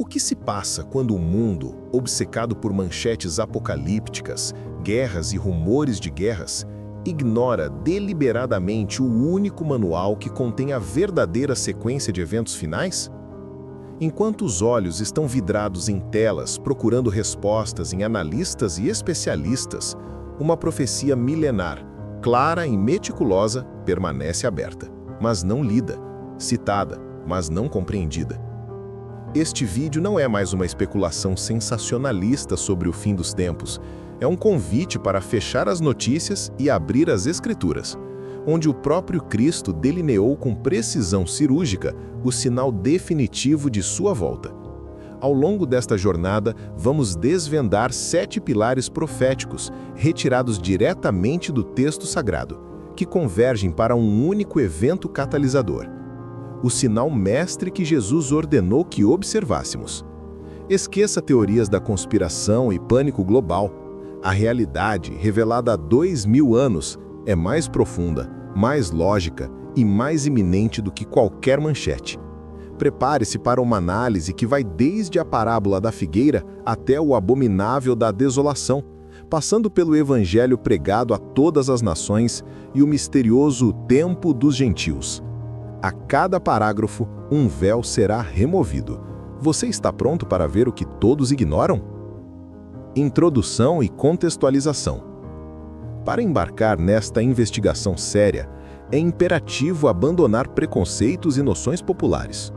O que se passa quando o mundo, obcecado por manchetes apocalípticas, guerras e rumores de guerras, ignora deliberadamente o único manual que contém a verdadeira sequência de eventos finais? Enquanto os olhos estão vidrados em telas procurando respostas em analistas e especialistas, uma profecia milenar, clara e meticulosa, permanece aberta, mas não lida, citada, mas não compreendida. Este vídeo não é mais uma especulação sensacionalista sobre o fim dos tempos, é um convite para fechar as notícias e abrir as Escrituras, onde o próprio Cristo delineou com precisão cirúrgica o sinal definitivo de sua volta. Ao longo desta jornada, vamos desvendar 7 pilares proféticos, retirados diretamente do texto sagrado, que convergem para um único evento catalisador: o sinal mestre que Jesus ordenou que observássemos. Esqueça teorias da conspiração e pânico global. A realidade, revelada há 2000 anos, é mais profunda, mais lógica e mais iminente do que qualquer manchete. Prepare-se para uma análise que vai desde a parábola da figueira até o abominável da desolação, passando pelo evangelho pregado a todas as nações e o misterioso tempo dos gentios. A cada parágrafo, um véu será removido. Você está pronto para ver o que todos ignoram? Introdução e contextualização. Para embarcar nesta investigação séria, é imperativo abandonar preconceitos e noções populares.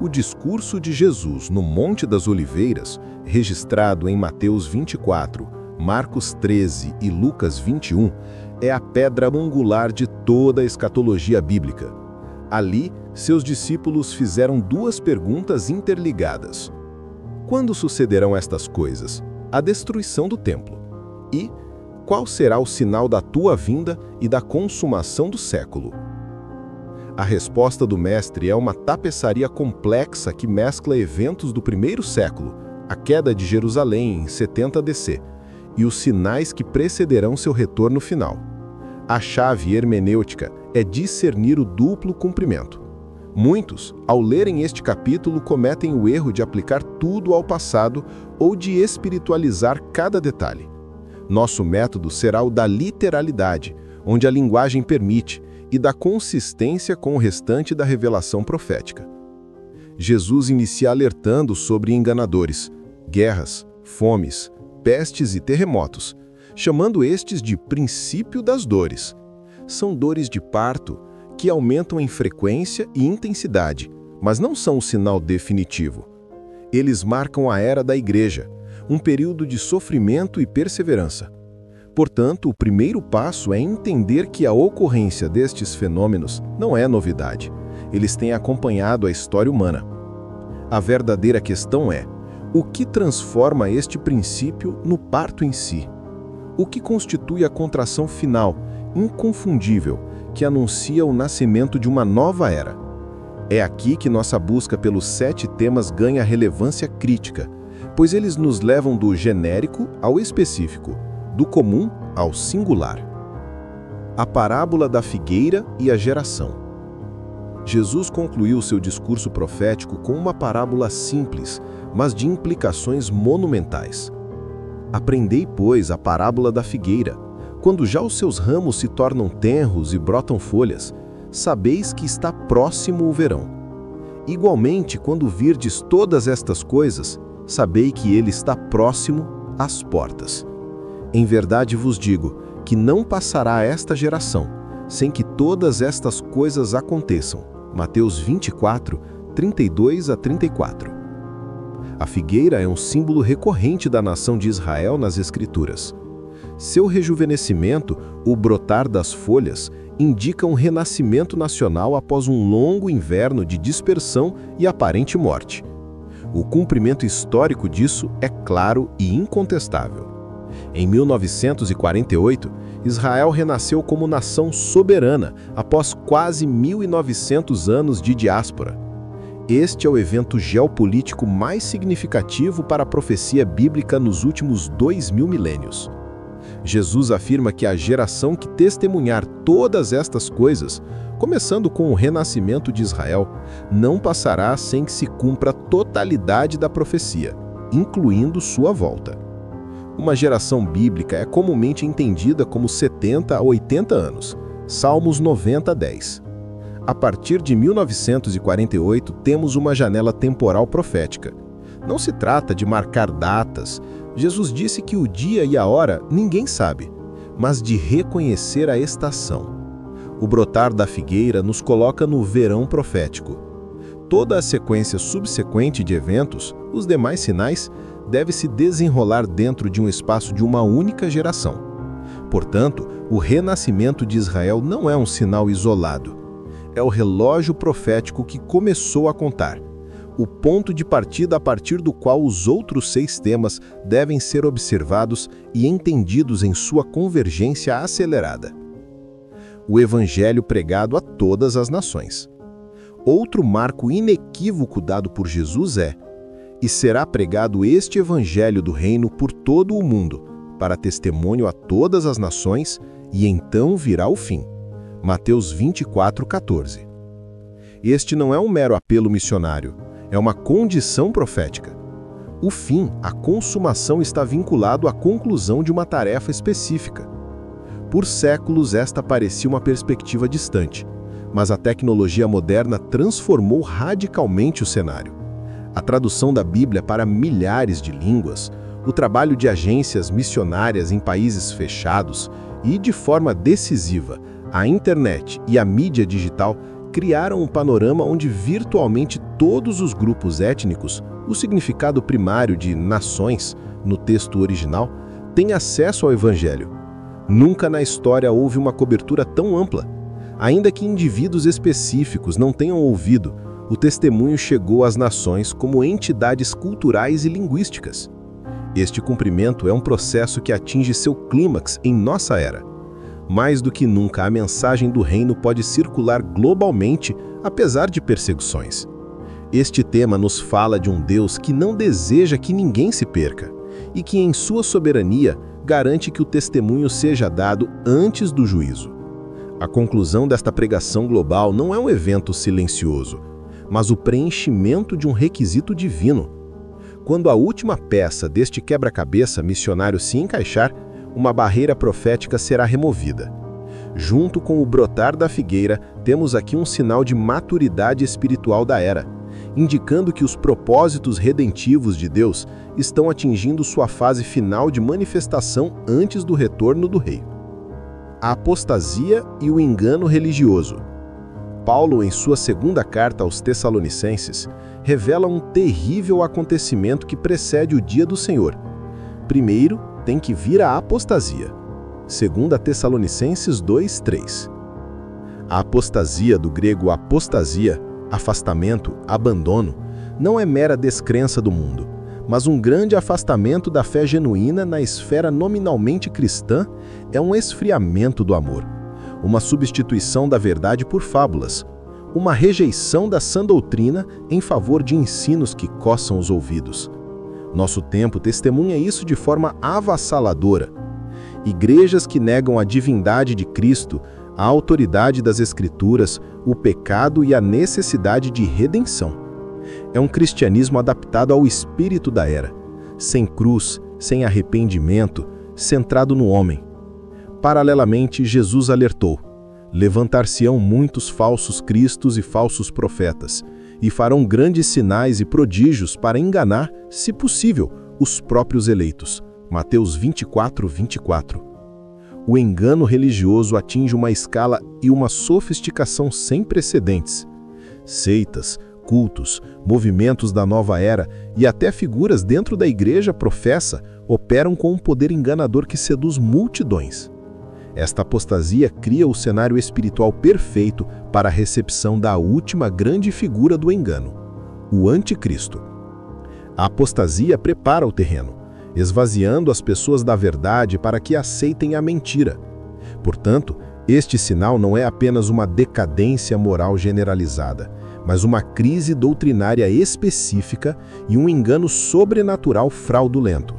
O discurso de Jesus no Monte das Oliveiras, registrado em Mateus 24, Marcos 13 e Lucas 21, é a pedra angular de toda a escatologia bíblica. Ali, seus discípulos fizeram 2 perguntas interligadas. Quando sucederão estas coisas? A destruição do templo. E qual será o sinal da tua vinda e da consumação do século? A resposta do mestre é uma tapeçaria complexa que mescla eventos do primeiro século, a queda de Jerusalém em 70 DC, e os sinais que precederão seu retorno final. A chave hermenêutica é discernir o duplo cumprimento. Muitos, ao lerem este capítulo, cometem o erro de aplicar tudo ao passado ou de espiritualizar cada detalhe. Nosso método será o da literalidade, onde a linguagem permite, e da consistência com o restante da revelação profética. Jesus inicia alertando sobre enganadores, guerras, fomes, pestes e terremotos, chamando estes de princípio das dores. São dores de parto que aumentam em frequência e intensidade, mas não são o sinal definitivo. Eles marcam a era da Igreja, um período de sofrimento e perseverança. Portanto, o primeiro passo é entender que a ocorrência destes fenômenos não é novidade. Eles têm acompanhado a história humana. A verdadeira questão é: o que transforma este princípio no parto em si? O que constitui a contração final, inconfundível, que anuncia o nascimento de uma nova era? É aqui que nossa busca pelos 7 temas ganha relevância crítica, pois eles nos levam do genérico ao específico, do comum ao singular. A parábola da figueira e a geração. Jesus concluiu seu discurso profético com uma parábola simples, mas de implicações monumentais. Aprendei, pois, a parábola da figueira. Quando já os seus ramos se tornam tenros e brotam folhas, sabeis que está próximo o verão. Igualmente, quando virdes todas estas coisas, sabei que ele está próximo às portas. Em verdade vos digo que não passará esta geração sem que todas estas coisas aconteçam. Mateus 24, 32 a 34. A figueira é um símbolo recorrente da nação de Israel nas Escrituras. Seu rejuvenescimento, o brotar das folhas, indica um renascimento nacional após um longo inverno de dispersão e aparente morte. O cumprimento histórico disso é claro e incontestável. Em 1948, Israel renasceu como nação soberana após quase 1900 anos de diáspora. Este é o evento geopolítico mais significativo para a profecia bíblica nos últimos 2000 milênios. Jesus afirma que a geração que testemunhar todas estas coisas, começando com o renascimento de Israel, não passará sem que se cumpra a totalidade da profecia, incluindo sua volta. Uma geração bíblica é comumente entendida como 70 a 80 anos, Salmos 90:10. A partir de 1948, temos uma janela temporal profética. Não se trata de marcar datas. Jesus disse que o dia e a hora ninguém sabe, mas de reconhecer a estação. O brotar da figueira nos coloca no verão profético. Toda a sequência subsequente de eventos, os demais sinais, deve se desenrolar dentro de um espaço de uma única geração. Portanto, o renascimento de Israel não é um sinal isolado. É o relógio profético que começou a contar, o ponto de partida a partir do qual os outros 6 temas devem ser observados e entendidos em sua convergência acelerada. O Evangelho pregado a todas as nações. Outro marco inequívoco dado por Jesus é: e será pregado este Evangelho do Reino por todo o mundo, para testemunho a todas as nações, e então virá o fim. Mateus 24:14. Este não é um mero apelo missionário, é uma condição profética. O fim, a consumação, está vinculado à conclusão de uma tarefa específica. Por séculos esta parecia uma perspectiva distante, mas a tecnologia moderna transformou radicalmente o cenário. A tradução da Bíblia para milhares de línguas, o trabalho de agências missionárias em países fechados e, de forma decisiva, a internet e a mídia digital criaram um panorama onde virtualmente todos os grupos étnicos, o significado primário de nações, no texto original, têm acesso ao Evangelho. Nunca na história houve uma cobertura tão ampla. Ainda que indivíduos específicos não tenham ouvido, o testemunho chegou às nações como entidades culturais e linguísticas. Este cumprimento é um processo que atinge seu clímax em nossa era. Mais do que nunca, a mensagem do reino pode circular globalmente, apesar de perseguições. Este tema nos fala de um Deus que não deseja que ninguém se perca e que, em sua soberania, garante que o testemunho seja dado antes do juízo. A conclusão desta pregação global não é um evento silencioso, mas o preenchimento de um requisito divino. Quando a última peça deste quebra-cabeça missionário se encaixar, uma barreira profética será removida. Junto com o brotar da figueira, temos aqui um sinal de maturidade espiritual da era, indicando que os propósitos redentivos de Deus estão atingindo sua fase final de manifestação antes do retorno do Rei. A apostasia e o engano religioso. Paulo, em sua segunda carta aos Tessalonicenses, revela um terrível acontecimento que precede o dia do Senhor. Primeiro, tem que vir a apostasia. 2 Tessalonicenses 2:3. A apostasia, do grego apostasia, afastamento, abandono, não é mera descrença do mundo, mas um grande afastamento da fé genuína na esfera nominalmente cristã, é um esfriamento do amor, uma substituição da verdade por fábulas, uma rejeição da sã doutrina em favor de ensinos que coçam os ouvidos. Nosso tempo testemunha isso de forma avassaladora. Igrejas que negam a divindade de Cristo, a autoridade das Escrituras, o pecado e a necessidade de redenção. É um cristianismo adaptado ao espírito da era, sem cruz, sem arrependimento, centrado no homem. Paralelamente, Jesus alertou: levantar-se-ão muitos falsos cristos e falsos profetas, e farão grandes sinais e prodígios para enganar, se possível, os próprios eleitos. Mateus 24:24. O engano religioso atinge uma escala e uma sofisticação sem precedentes. Seitas, cultos, movimentos da nova era e até figuras dentro da igreja professa operam com um poder enganador que seduz multidões. Esta apostasia cria o cenário espiritual perfeito para a recepção da última grande figura do engano, o Anticristo. A apostasia prepara o terreno, esvaziando as pessoas da verdade para que aceitem a mentira. Portanto, este sinal não é apenas uma decadência moral generalizada, mas uma crise doutrinária específica e um engano sobrenatural fraudulento.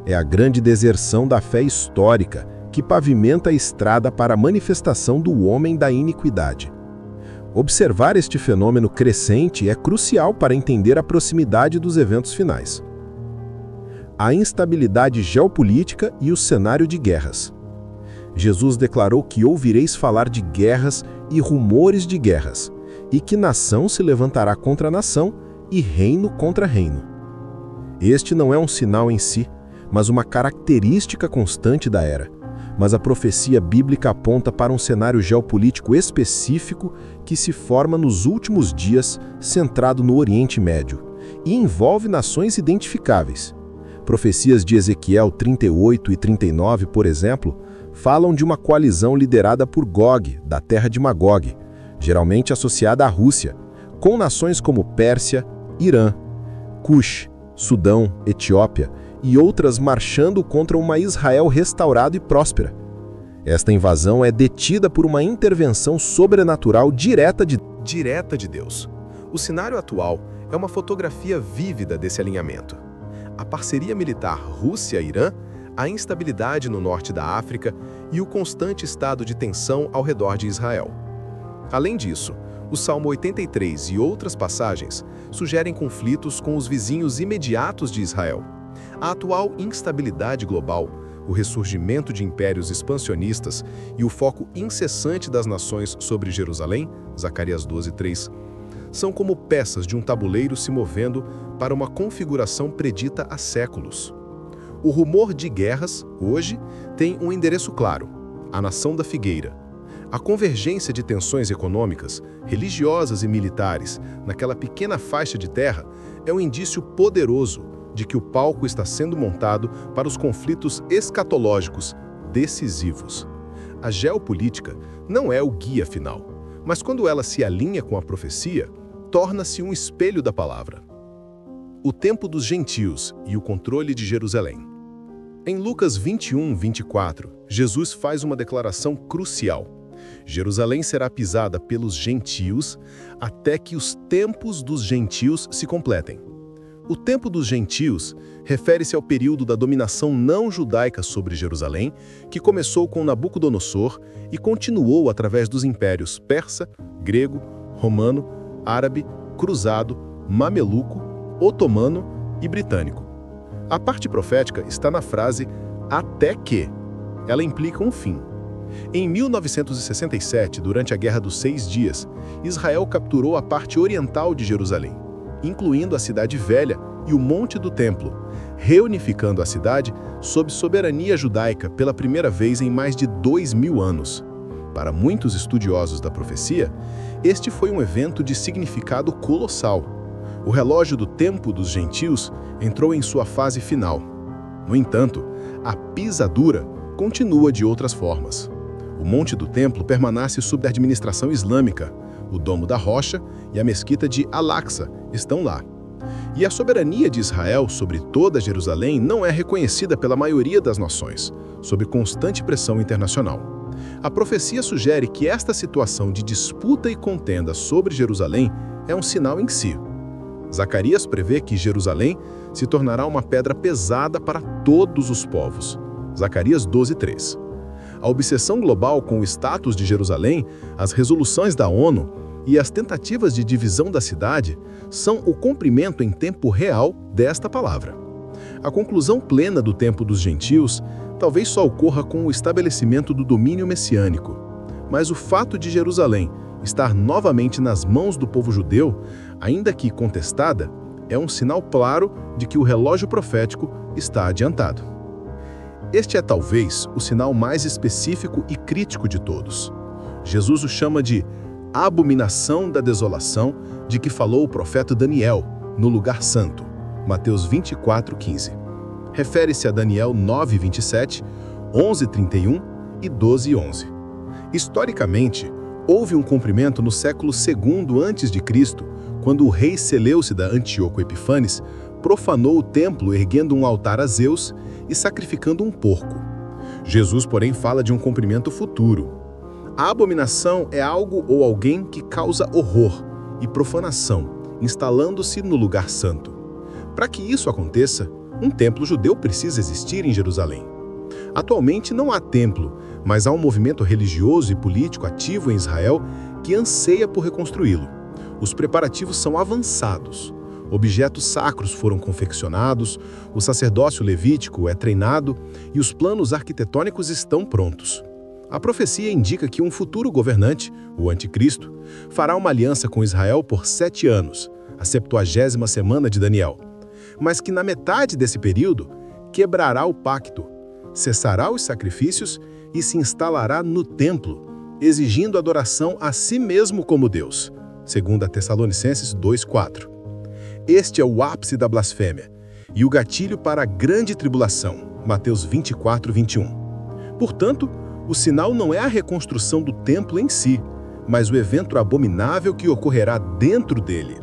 É a grande deserção da fé histórica que pavimenta a estrada para a manifestação do homem da iniquidade. Observar este fenômeno crescente é crucial para entender a proximidade dos eventos finais. A instabilidade geopolítica e o cenário de guerras. Jesus declarou que ouvireis falar de guerras e rumores de guerras, e que nação se levantará contra nação e reino contra reino. Este não é um sinal em si, mas uma característica constante da era. Mas a profecia bíblica aponta para um cenário geopolítico específico que se forma nos últimos dias, centrado no Oriente Médio, e envolve nações identificáveis. Profecias de Ezequiel 38 e 39, por exemplo, falam de uma coalizão liderada por Gog, da terra de Magog, geralmente associada à Rússia, com nações como Pérsia, Irã, Cush, Sudão, Etiópia e outras marchando contra uma Israel restaurada e próspera. Esta invasão é detida por uma intervenção sobrenatural direta de Deus. O cenário atual é uma fotografia vívida desse alinhamento. A parceria militar Rússia-Irã, a instabilidade no norte da África e o constante estado de tensão ao redor de Israel. Além disso, o Salmo 83 e outras passagens sugerem conflitos com os vizinhos imediatos de Israel. A atual instabilidade global, o ressurgimento de impérios expansionistas e o foco incessante das nações sobre Jerusalém, Zacarias 12:3, são como peças de um tabuleiro se movendo para uma configuração predita há séculos. O rumor de guerras, hoje, tem um endereço claro: a nação da figueira. A convergência de tensões econômicas, religiosas e militares naquela pequena faixa de terra é um indício poderoso de que o palco está sendo montado para os conflitos escatológicos decisivos. A geopolítica não é o guia final, mas quando ela se alinha com a profecia, torna-se um espelho da palavra. O tempo dos gentios e o controle de Jerusalém. Em Lucas 21:24, Jesus faz uma declaração crucial. Jerusalém será pisada pelos gentios até que os tempos dos gentios se completem. O tempo dos gentios refere-se ao período da dominação não judaica sobre Jerusalém, que começou com Nabucodonosor e continuou através dos impérios persa, grego, romano, árabe, cruzado, mameluco, otomano e britânico. A parte profética está na frase "até que". Ela implica um fim. Em 1967, durante a Guerra dos 6 Dias, Israel capturou a parte oriental de Jerusalém, incluindo a Cidade Velha e o Monte do Templo, reunificando a cidade sob soberania judaica pela primeira vez em mais de 2000 anos. Para muitos estudiosos da profecia, este foi um evento de significado colossal. O relógio do tempo dos gentios entrou em sua fase final. No entanto, a pisadura continua de outras formas. O Monte do Templo permanece sob a administração islâmica. O Domo da Rocha e a Mesquita de Al-Aqsa estão lá. E a soberania de Israel sobre toda Jerusalém não é reconhecida pela maioria das nações, sob constante pressão internacional. A profecia sugere que esta situação de disputa e contenda sobre Jerusalém é um sinal em si. Zacarias prevê que Jerusalém se tornará uma pedra pesada para todos os povos. Zacarias 12:3. A obsessão global com o status de Jerusalém, as resoluções da ONU e as tentativas de divisão da cidade são o cumprimento em tempo real desta palavra. A conclusão plena do tempo dos gentios talvez só ocorra com o estabelecimento do domínio messiânico, mas o fato de Jerusalém estar novamente nas mãos do povo judeu, ainda que contestada, é um sinal claro de que o relógio profético está adiantado. Este é talvez o sinal mais específico e crítico de todos. Jesus o chama de abominação da desolação de que falou o profeta Daniel, no lugar santo, Mateus 24:15. Refere-se a Daniel 9:27, 11:31 e 12:11. Historicamente, houve um cumprimento no século II a.C., quando o rei Seleucida Antíoco Epifanes profanou o templo erguendo um altar a Zeus e sacrificando um porco. Jesus, porém, fala de um cumprimento futuro. A abominação é algo ou alguém que causa horror e profanação, instalando-se no lugar santo. Para que isso aconteça, Um templo judeu precisa existir em Jerusalém. Atualmente não há templo, mas há um movimento religioso e político ativo em Israel que anseia por reconstruí-lo. Os preparativos são avançados. Objetos sacros foram confeccionados, o sacerdócio levítico é treinado e os planos arquitetônicos estão prontos. A profecia indica que um futuro governante, o Anticristo, fará uma aliança com Israel por 7 anos, a 70ª semana de Daniel, mas que na metade desse período quebrará o pacto, cessará os sacrifícios e se instalará no templo, exigindo adoração a si mesmo como Deus, segundo Tessalonicenses 2:4. Este é o ápice da blasfêmia e o gatilho para a grande tribulação, Mateus 24:21. Portanto, o sinal não é a reconstrução do templo em si, mas o evento abominável que ocorrerá dentro dele.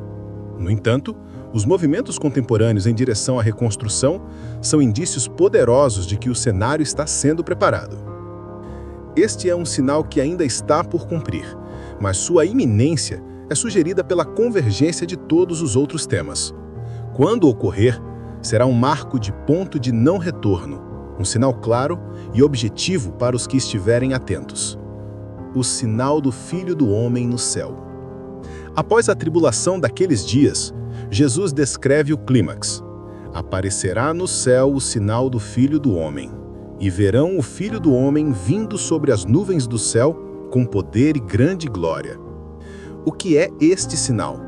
No entanto, os movimentos contemporâneos em direção à reconstrução são indícios poderosos de que o cenário está sendo preparado. Este é um sinal que ainda está por cumprir, mas sua iminência é sugerida pela convergência de todos os outros temas. Quando ocorrer, será um marco de ponto de não retorno, um sinal claro e objetivo para os que estiverem atentos. O sinal do Filho do Homem no céu. Após a tribulação daqueles dias, Jesus descreve o clímax. Aparecerá no céu o sinal do Filho do Homem, e verão o Filho do Homem vindo sobre as nuvens do céu com poder e grande glória. O que é este sinal?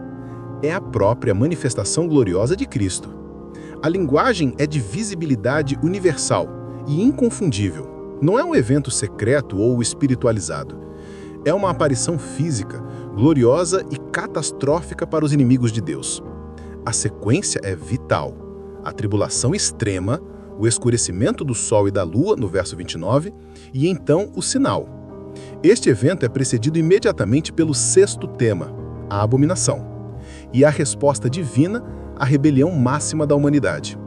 É a própria manifestação gloriosa de Cristo. A linguagem é de visibilidade universal e inconfundível. Não é um evento secreto ou espiritualizado. É uma aparição física, gloriosa e catastrófica para os inimigos de Deus. A sequência é vital. A tribulação extrema, o escurecimento do sol e da lua, no verso 29, e então o sinal. Este evento é precedido imediatamente pelo 6º tema, a abominação, e a resposta divina à rebelião máxima da humanidade.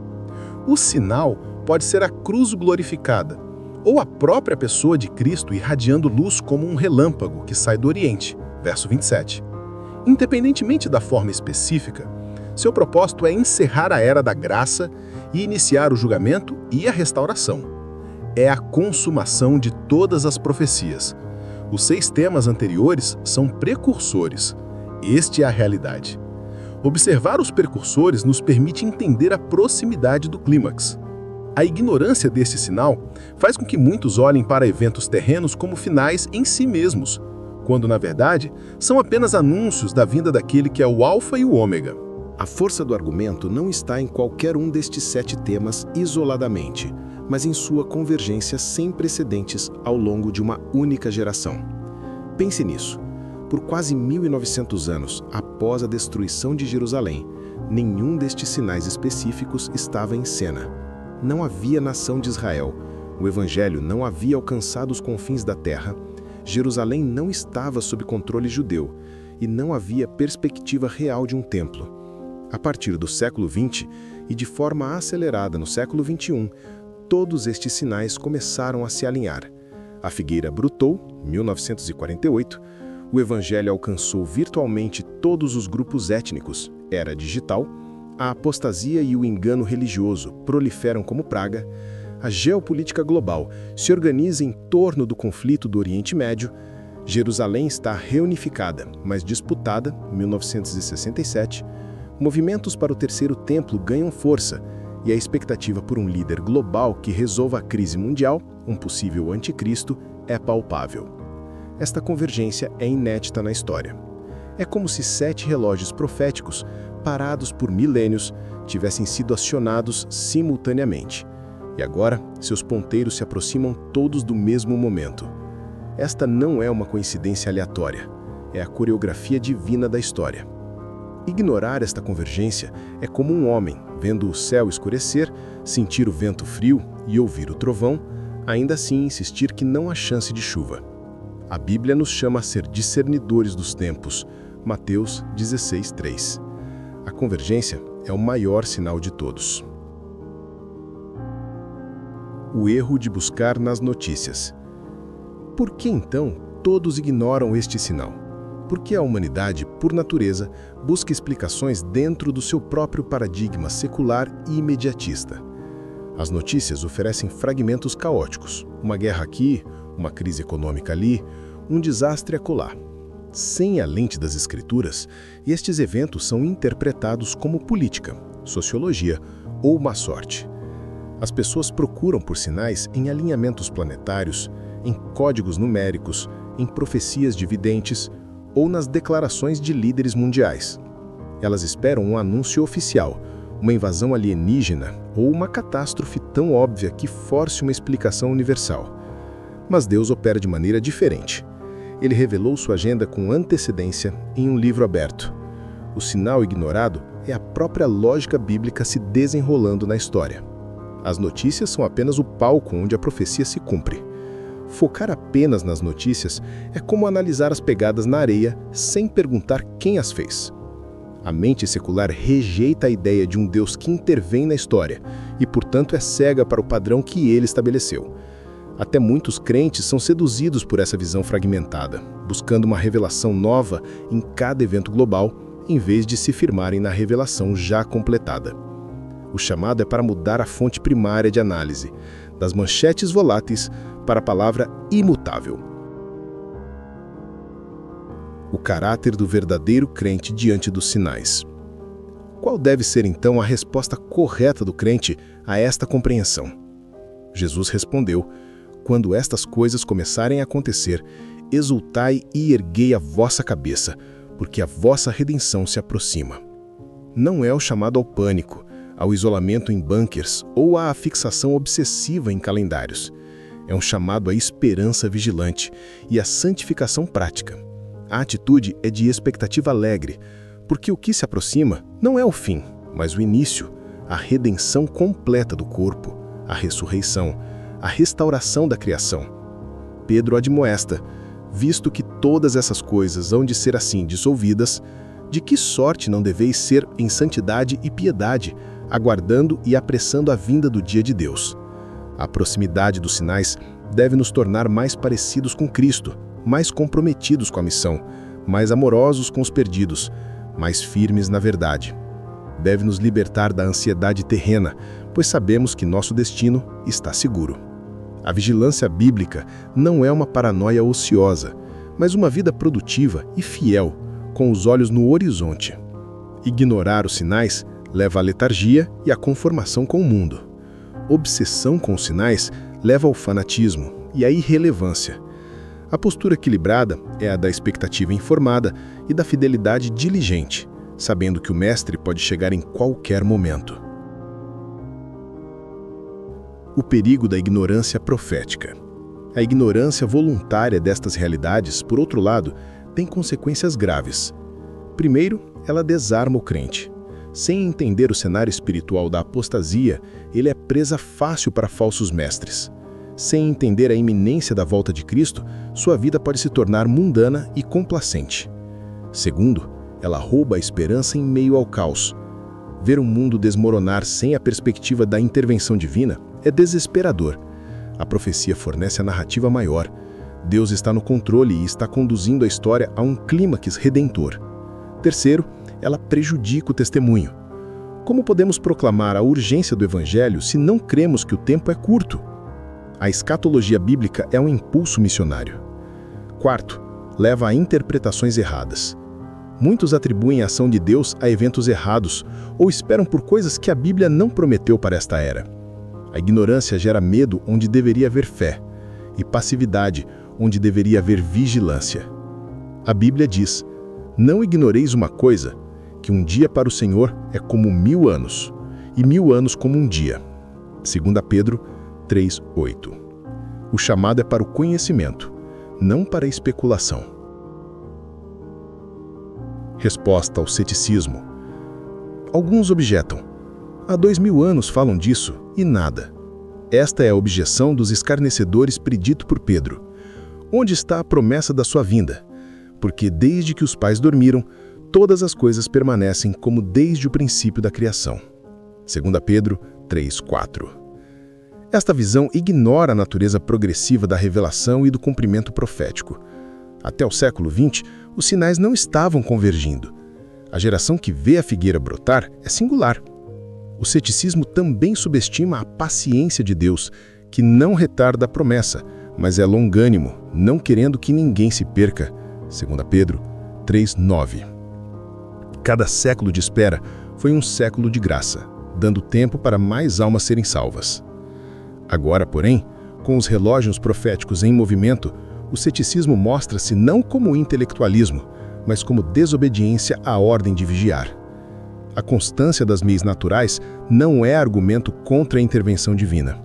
O sinal pode ser a cruz glorificada, ou a própria pessoa de Cristo irradiando luz como um relâmpago que sai do Oriente, verso 27. Independentemente da forma específica, seu propósito é encerrar a era da graça e iniciar o julgamento e a restauração. É a consumação de todas as profecias. Os 6 temas anteriores são precursores. Este é a realidade. Observar os precursores nos permite entender a proximidade do clímax. A ignorância desse sinal faz com que muitos olhem para eventos terrenos como finais em si mesmos, quando, na verdade, são apenas anúncios da vinda daquele que é o Alfa e o Ômega. A força do argumento não está em qualquer um destes 7 temas isoladamente, mas em sua convergência sem precedentes ao longo de uma única geração. Pense nisso. Por quase 1900 anos após a destruição de Jerusalém, nenhum destes sinais específicos estava em cena. Não havia nação de Israel, o Evangelho não havia alcançado os confins da terra, Jerusalém não estava sob controle judeu e não havia perspectiva real de um templo. A partir do século XX e de forma acelerada no século XXI, todos estes sinais começaram a se alinhar. A figueira brotou, 1948, o Evangelho alcançou virtualmente todos os grupos étnicos, era digital, a apostasia e o engano religioso proliferam como praga, a geopolítica global se organiza em torno do conflito do Oriente Médio, Jerusalém está reunificada, mas disputada, 1967, movimentos para o terceiro templo ganham força e a expectativa por um líder global que resolva a crise mundial, um possível anticristo, é palpável. Esta convergência é inédita na história. É como se 7 relógios proféticos, parados por milênios, tivessem sido acionados simultaneamente. E agora, seus ponteiros se aproximam todos do mesmo momento. Esta não é uma coincidência aleatória, é a coreografia divina da história. Ignorar esta convergência é como um homem, vendo o céu escurecer, sentir o vento frio e ouvir o trovão, ainda assim insistir que não há chance de chuva. A Bíblia nos chama a ser discernidores dos tempos, Mateus 16:3. A convergência é o maior sinal de todos. O erro de buscar nas notícias. Por que então todos ignoram este sinal? Porque a humanidade, por natureza, busca explicações dentro do seu próprio paradigma secular e imediatista. As notícias oferecem fragmentos caóticos, uma guerra aqui, uma crise econômica ali, um desastre acolá. Sem a lente das escrituras, estes eventos são interpretados como política, sociologia ou má sorte. As pessoas procuram por sinais em alinhamentos planetários, em códigos numéricos, em profecias de videntes ou nas declarações de líderes mundiais. Elas esperam um anúncio oficial, uma invasão alienígena ou uma catástrofe tão óbvia que force uma explicação universal. Mas Deus opera de maneira diferente. Ele revelou sua agenda com antecedência em um livro aberto. O sinal ignorado é a própria lógica bíblica se desenrolando na história. As notícias são apenas o palco onde a profecia se cumpre. Focar apenas nas notícias é como analisar as pegadas na areia sem perguntar quem as fez. A mente secular rejeita a ideia de um Deus que intervém na história e, portanto, é cega para o padrão que ele estabeleceu. Até muitos crentes são seduzidos por essa visão fragmentada, buscando uma revelação nova em cada evento global, em vez de se firmarem na revelação já completada. O chamado é para mudar a fonte primária de análise, das manchetes voláteis para a palavra imutável. O caráter do verdadeiro crente diante dos sinais. Qual deve ser, então, a resposta correta do crente a esta compreensão? Jesus respondeu: quando estas coisas começarem a acontecer, exultai e erguei a vossa cabeça, porque a vossa redenção se aproxima. Não é o chamado ao pânico, ao isolamento em bunkers ou à fixação obsessiva em calendários. É um chamado à esperança vigilante e à santificação prática. A atitude é de expectativa alegre, porque o que se aproxima não é o fim, mas o início, a redenção completa do corpo, a ressurreição, a restauração da criação. Pedro admoesta: visto que todas essas coisas hão de ser assim dissolvidas, de que sorte não deveis ser em santidade e piedade, aguardando e apressando a vinda do dia de Deus. A proximidade dos sinais deve nos tornar mais parecidos com Cristo, mais comprometidos com a missão, mais amorosos com os perdidos, mais firmes na verdade. Deve nos libertar da ansiedade terrena, pois sabemos que nosso destino está seguro. A vigilância bíblica não é uma paranoia ociosa, mas uma vida produtiva e fiel, com os olhos no horizonte. Ignorar os sinais leva à letargia e à conformação com o mundo. Obsessão com os sinais leva ao fanatismo e à irrelevância. A postura equilibrada é a da expectativa informada e da fidelidade diligente, sabendo que o mestre pode chegar em qualquer momento. O perigo da ignorância profética. A ignorância voluntária destas realidades, por outro lado, tem consequências graves. Primeiro, ela desarma o crente. Sem entender o cenário espiritual da apostasia, ele é presa fácil para falsos mestres. Sem entender a iminência da volta de Cristo, sua vida pode se tornar mundana e complacente. Segundo, ela rouba a esperança em meio ao caos. Ver o mundo desmoronar sem a perspectiva da intervenção divina é desesperador. A profecia fornece a narrativa maior. Deus está no controle e está conduzindo a história a um clímax redentor. Terceiro, ela prejudica o testemunho. Como podemos proclamar a urgência do Evangelho se não cremos que o tempo é curto? A escatologia bíblica é um impulso missionário. Quarto, leva a interpretações erradas. Muitos atribuem a ação de Deus a eventos errados ou esperam por coisas que a Bíblia não prometeu para esta era. A ignorância gera medo onde deveria haver fé, e passividade onde deveria haver vigilância. A Bíblia diz: não ignoreis uma coisa, que um dia para o Senhor é como 1000 anos, e 1000 anos como um dia. 2 Pedro 3:8. O chamado é para o conhecimento, não para a especulação. Resposta ao ceticismo. Alguns objetam: há 2000 anos falam disso e nada. Esta é a objeção dos escarnecedores predito por Pedro. Onde está a promessa da sua vinda? Porque desde que os pais dormiram, todas as coisas permanecem como desde o princípio da criação. 2 Pedro 3:4. Esta visão ignora a natureza progressiva da revelação e do cumprimento profético. Até o século XX, os sinais não estavam convergindo. A geração que vê a figueira brotar é singular. O ceticismo também subestima a paciência de Deus, que não retarda a promessa, mas é longânimo, não querendo que ninguém se perca. 2 Pedro 3:9. Cada século de espera foi um século de graça, dando tempo para mais almas serem salvas. Agora, porém, com os relógios proféticos em movimento, o ceticismo mostra-se não como intelectualismo, mas como desobediência à ordem de vigiar. A constância das leis naturais não é argumento contra a intervenção divina.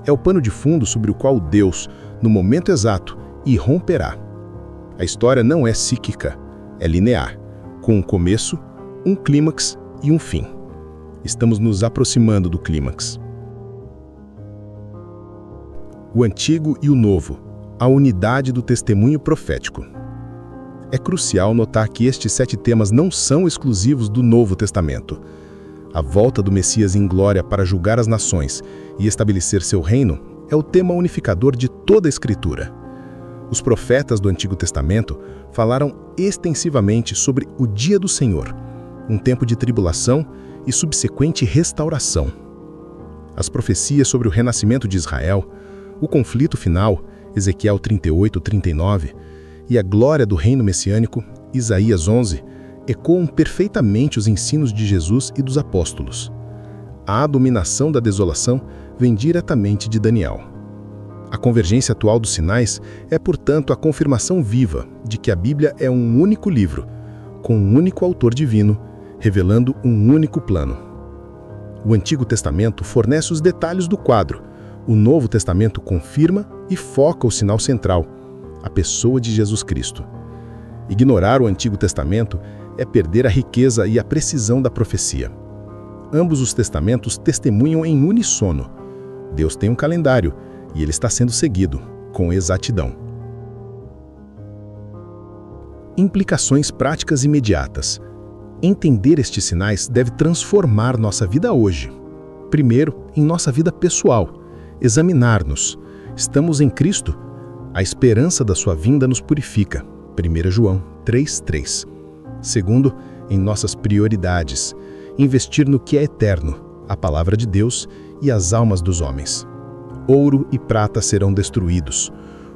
É o pano de fundo sobre o qual Deus, no momento exato, irromperá. A história não é cíclica, é linear, com um começo, um clímax e um fim. Estamos nos aproximando do clímax. O Antigo e o Novo, a unidade do testemunho profético. É crucial notar que estes 7 temas não são exclusivos do Novo Testamento. A volta do Messias em glória para julgar as nações e estabelecer seu reino é o tema unificador de toda a Escritura. Os profetas do Antigo Testamento falaram extensivamente sobre o dia do Senhor, um tempo de tribulação e subsequente restauração. As profecias sobre o renascimento de Israel, o conflito final, Ezequiel 38:39, e a glória do reino messiânico, Isaías 11, ecoam perfeitamente os ensinos de Jesus e dos apóstolos. A abominação da desolação vem diretamente de Daniel. A convergência atual dos sinais é, portanto, a confirmação viva de que a Bíblia é um único livro, com um único autor divino, revelando um único plano. O Antigo Testamento fornece os detalhes do quadro. O Novo Testamento confirma e foca o sinal central, a pessoa de Jesus Cristo. Ignorar o Antigo Testamento é perder a riqueza e a precisão da profecia. Ambos os testamentos testemunham em uníssono. Deus tem um calendário e ele está sendo seguido, com exatidão. Implicações práticas imediatas. Entender estes sinais deve transformar nossa vida hoje. Primeiro, em nossa vida pessoal. Examinar-nos. Estamos em Cristo? A esperança da sua vinda nos purifica. 1 João 3:3. Segundo, em nossas prioridades. Investir no que é eterno, a palavra de Deus e as almas dos homens. Ouro e prata serão destruídos.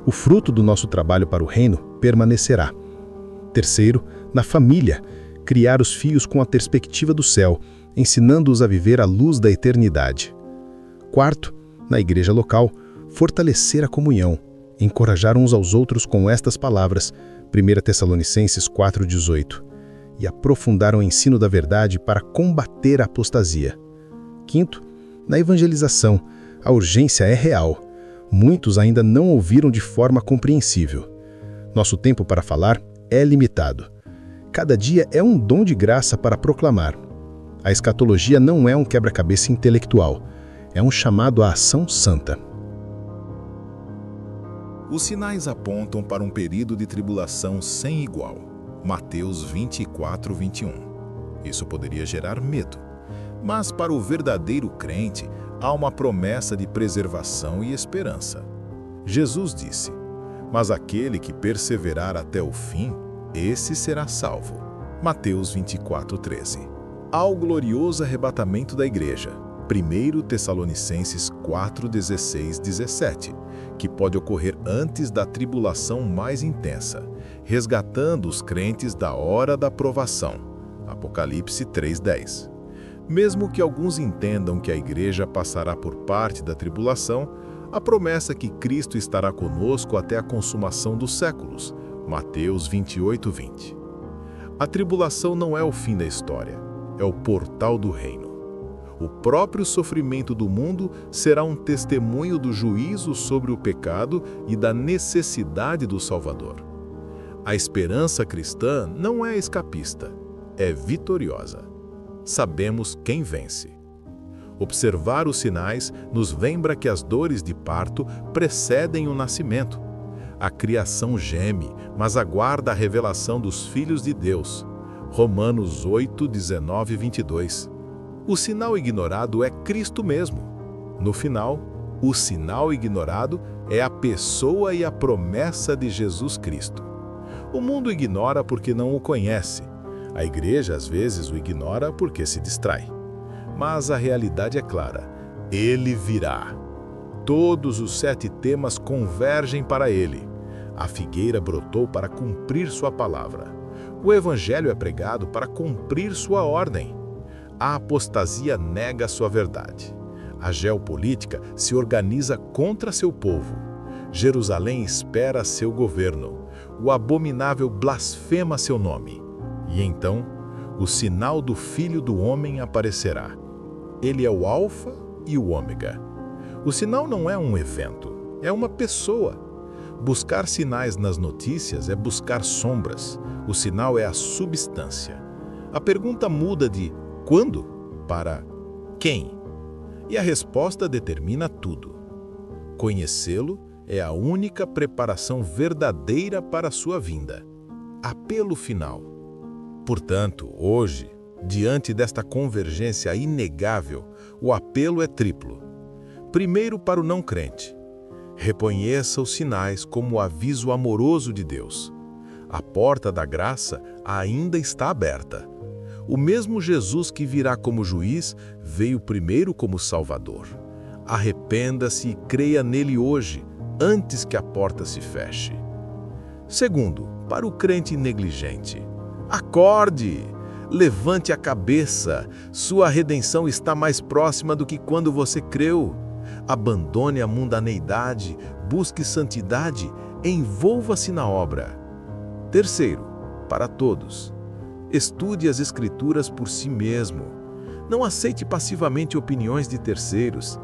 O fruto do nosso trabalho para o reino permanecerá. Terceiro, na família. Criar os filhos com a perspectiva do céu, ensinando-os a viver à luz da eternidade. Quarto, na igreja local, fortalecer a comunhão, encorajar uns aos outros com estas palavras, 1 Tessalonicenses 4:18, e aprofundar o ensino da verdade para combater a apostasia. Quinto, na evangelização, a urgência é real. Muitos ainda não ouviram de forma compreensível. Nosso tempo para falar é limitado. Cada dia é um dom de graça para proclamar. A escatologia não é um quebra-cabeça intelectual, é um chamado à ação santa. Os sinais apontam para um período de tribulação sem igual. Mateus 24:21. Isso poderia gerar medo. Mas para o verdadeiro crente, há uma promessa de preservação e esperança. Jesus disse: "Mas aquele que perseverar até o fim, esse será salvo." Mateus 24:13. Ao glorioso arrebatamento da igreja. 1 Tessalonicenses 4:16-17, que pode ocorrer antes da tribulação mais intensa, resgatando os crentes da hora da provação. Apocalipse 3:10. Mesmo que alguns entendam que a igreja passará por parte da tribulação, a promessa que Cristo estará conosco até a consumação dos séculos. Mateus 28:20. A tribulação não é o fim da história, é o portal do reino. O próprio sofrimento do mundo será um testemunho do juízo sobre o pecado e da necessidade do Salvador. A esperança cristã não é escapista, é vitoriosa. Sabemos quem vence. Observar os sinais nos lembra que as dores de parto precedem o nascimento. A criação geme, mas aguarda a revelação dos filhos de Deus. Romanos 8:19-22. O sinal ignorado é Cristo mesmo. No final, o sinal ignorado é a pessoa e a promessa de Jesus Cristo. O mundo ignora porque não o conhece. A igreja, às vezes, o ignora porque se distrai. Mas a realidade é clara. Ele virá. Todos os 7 temas convergem para ele. A figueira brotou para cumprir sua palavra. O evangelho é pregado para cumprir sua ordem. A apostasia nega sua verdade. A geopolítica se organiza contra seu povo. Jerusalém espera seu governo. O abominável blasfema seu nome. E então, o sinal do Filho do Homem aparecerá. Ele é o Alfa e o Ômega. O sinal não é um evento, é uma pessoa. Buscar sinais nas notícias é buscar sombras. O sinal é a substância. A pergunta muda de quando para quem. E a resposta determina tudo. Conhecê-lo é a única preparação verdadeira para a sua vinda. Apelo final. Portanto, hoje, diante desta convergência inegável, o apelo é triplo. Primeiro, para o não crente. Reconheça os sinais como o aviso amoroso de Deus. A porta da graça ainda está aberta. O mesmo Jesus que virá como juiz, veio primeiro como Salvador. Arrependa-se e creia nele hoje, antes que a porta se feche. Segundo, para o crente negligente. Acorde! Levante a cabeça. Sua redenção está mais próxima do que quando você creu. Abandone a mundaneidade, busque santidade, envolva-se na obra. Terceiro, para todos. Estude as Escrituras por si mesmo. Não aceite passivamente opiniões de terceiros.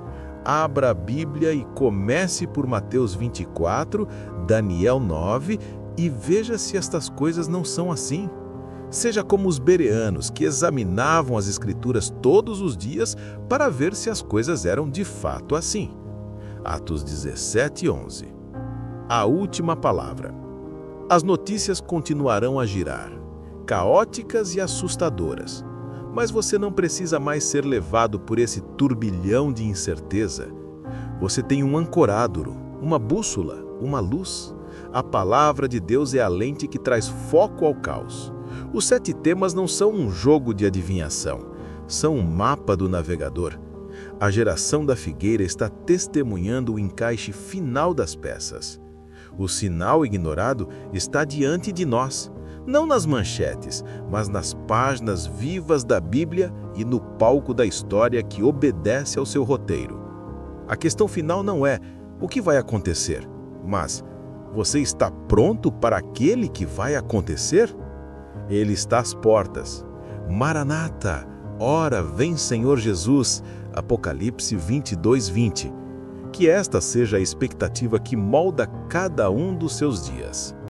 Abra a Bíblia e comece por Mateus 24, Daniel 9 e veja se estas coisas não são assim. Seja como os bereanos, que examinavam as Escrituras todos os dias para ver se as coisas eram de fato assim. Atos 17, 11. A última palavra. As notícias continuarão a girar, caóticas e assustadoras. Mas você não precisa mais ser levado por esse turbilhão de incerteza. Você tem um ancorádoro, uma bússola, uma luz. A palavra de Deus é a lente que traz foco ao caos. Os 7 temas não são um jogo de adivinhação, são um mapa do navegador. A geração da figueira está testemunhando o encaixe final das peças. O sinal ignorado está diante de nós, não nas manchetes, mas nas páginas vivas da Bíblia e no palco da história que obedece ao seu roteiro. A questão final não é o que vai acontecer, mas você está pronto para aquele que vai acontecer? Ele está às portas. Maranata, ora vem Senhor Jesus. Apocalipse 22, 20. Que esta seja a expectativa que molda cada um dos seus dias.